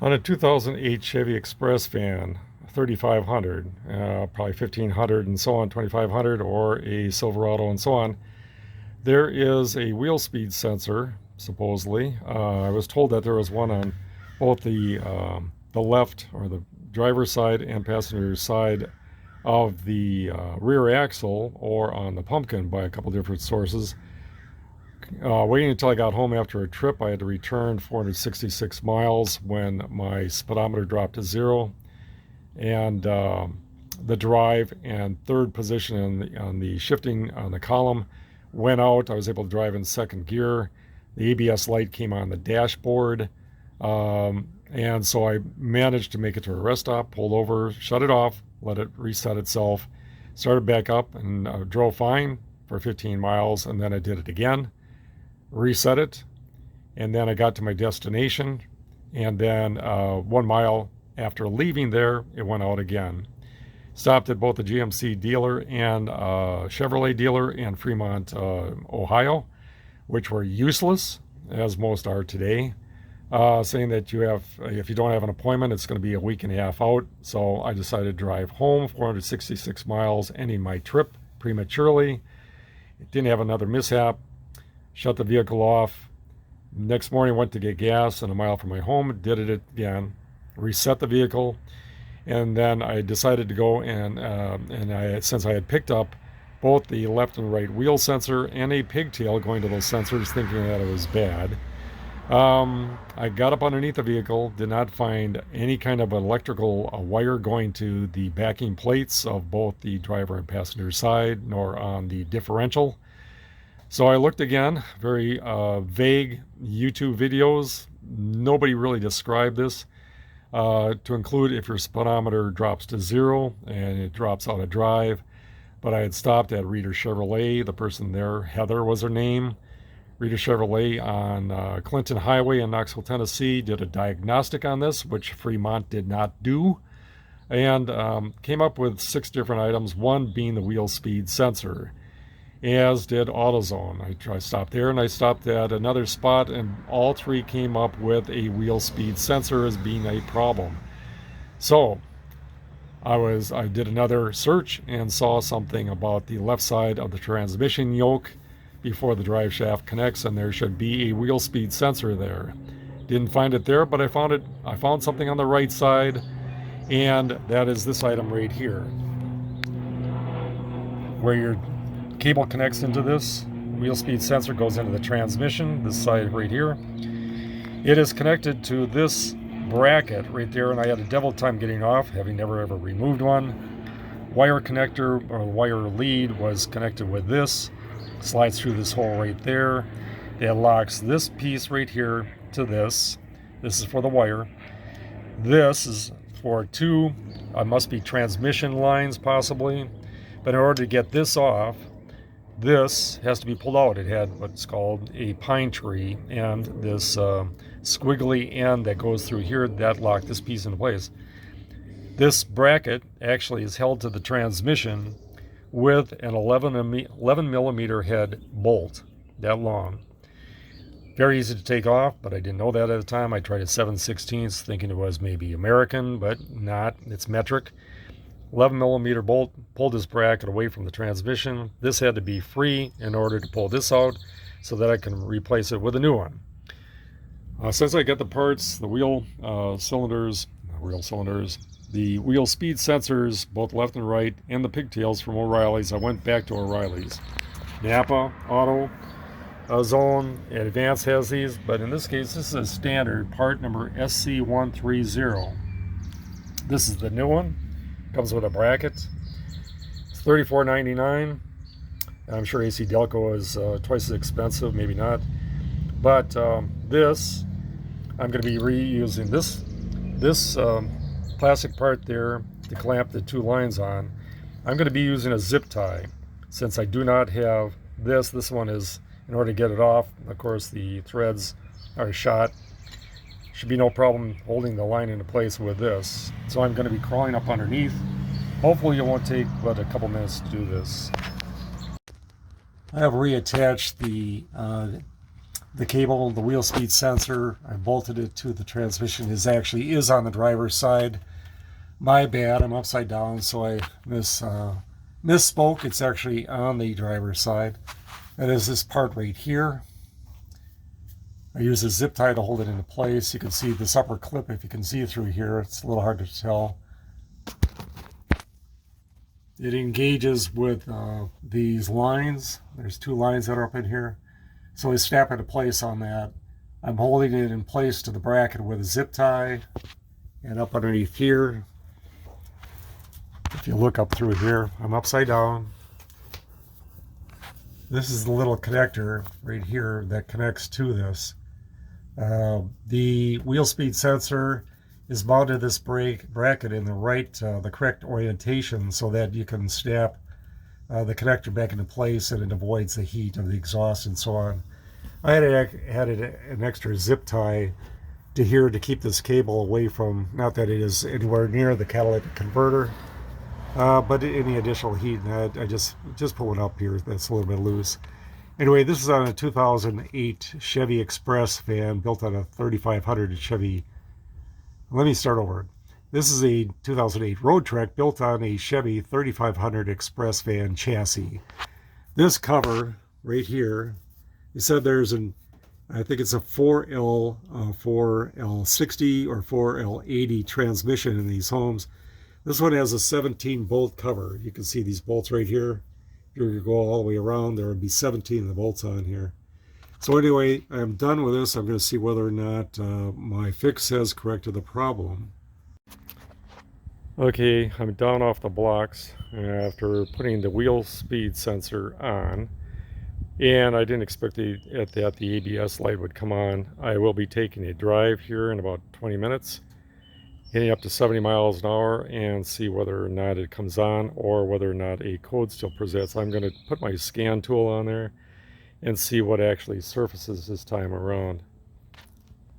On a 2008 Chevy Express van, 3500, probably 1500 and so on, 2500, or a Silverado and so on, there is a wheel speed sensor, supposedly. I was told that there was one on both the left, or the driver's side, and passenger side of the rear axle, or on the pumpkin by a couple different sources. Waiting until I got home after a trip, I had to return 466 miles when my speedometer dropped to zero, and the drive and third position on the shifting on the column went out. I was able to drive in second gear. The ABS light came on the dashboard, and so I managed to make it to a rest stop, pulled over, shut it off, let it reset itself, started back up, and drove fine for 15 miles, and then I did it again, reset it, and then I got to my destination, and then 1 mile after leaving there, it went out again. Stopped at both the GMC dealer and Chevrolet dealer in Fremont, Ohio, which were useless, as most are today, saying that if you don't have an appointment, it's going to be a week and a half out. So I decided to drive home 466 miles, ending my trip prematurely. Didn't have another mishap. Shut the vehicle off. Next morning, went to get gas, and a mile from my home, did it again. Reset the vehicle, and then I decided to go since I had picked up both the left and right wheel sensor and a pigtail going to those sensors, thinking that it was bad. I got up underneath the vehicle, did not find any kind of electrical wire going to the backing plates of both the driver and passenger side, nor on the differential. So I looked again, very vague YouTube videos. Nobody really described this, to include if your speedometer drops to zero and it drops out of drive. But I had stopped at Reader Chevrolet. The person there, Heather was her name. Reader Chevrolet on Clinton Highway in Knoxville, Tennessee, did a diagnostic on this, which Fremont did not do, and came up with 6 different items, one being the wheel speed sensor, as did AutoZone. I stopped there, and I stopped at another spot, and all 3 came up with a wheel speed sensor as being a problem. So I did another search and saw something about the left side of the transmission yoke before the drive shaft connects, and there should be a wheel speed sensor there. Didn't find it there, but I found it. I found something on the right side, and that is this item right here, where your cable connects into this wheel speed sensor, goes into the transmission, this side right here. It is connected to this bracket right there, and I had a devil time getting off, having never ever removed one. Wire connector, or wire lead, was connected with this, slides through this hole right there. It locks this piece right here to this. This is for the wire. This is for 2, must be transmission lines possibly, but in order to get this off, this has to be pulled out. It had what's called a pine tree, and this squiggly end that goes through here, that locked this piece into place. This bracket actually is held to the transmission with an 11 millimeter head bolt, that long. Very easy to take off, but I didn't know that at the time. I tried a 7/16, thinking it was maybe American, but not. It's metric. 11 millimeter bolt pulled this bracket away from the transmission. This had to be free in order to pull this out so that I can replace it with a new one. Since I got the parts, the wheel cylinders, the wheel speed sensors, both left and right, and the pigtails from O'Reilly's, I went back to O'Reilly's. Napa, Auto, Zone, Advance has these, but in this case, this is a standard part number SC130. This is the new one. Comes with a bracket. It's $34.99. I'm sure AC Delco is twice as expensive, maybe not. But this, I'm going to be reusing this plastic part there to clamp the 2 lines on. I'm going to be using a zip tie, since I do not have this. This one is, in order to get it off, of course the threads are shot. Should be no problem holding the line into place with this. So I'm going to be crawling up underneath. Hopefully it won't take but a couple minutes to do this. I have reattached the The cable, the wheel speed sensor, I bolted it to the transmission, is on the driver's side. My bad, I'm upside down, so I misspoke. It's actually on the driver's side. That is this part right here. I use a zip tie to hold it into place. You can see this upper clip, if you can see through here, it's a little hard to tell. It engages with these lines. There's two lines that are up in here. So I snap into place on that. I'm holding it in place to the bracket with a zip tie. And up underneath here, if you look up through here, I'm upside down. This is the little connector right here that connects to this. The wheel speed sensor is mounted to this bracket in the correct orientation so that you can snap the connector back into place and it avoids the heat of the exhaust and so on. I had an extra zip tie to here to keep this cable away from, not that it is anywhere near the catalytic converter, but any additional heat. And I just put one up here that's a little bit loose. Anyway, this is on a 2008 Chevy Express van built on a 3500 Chevy. Let me start over. This is a 2008 Roadtrek built on a Chevy 3500 Express van chassis. This cover right here, it said I think it's a 4L, 4L60 or 4L80 transmission in these homes. This one has a 17 bolt cover. You can see these bolts right here. If you go all the way around, there would be 17 of the bolts on here. So anyway, I'm done with this. I'm going to see whether or not my fix has corrected the problem. Okay, I'm down off the blocks after putting the wheel speed sensor on. And I didn't expect that the ABS light would come on. I will be taking a drive here in about 20 minutes, hitting up to 70 miles an hour and see whether or not it comes on or whether or not a code still presents. I'm going to put my scan tool on there and see what actually surfaces this time around.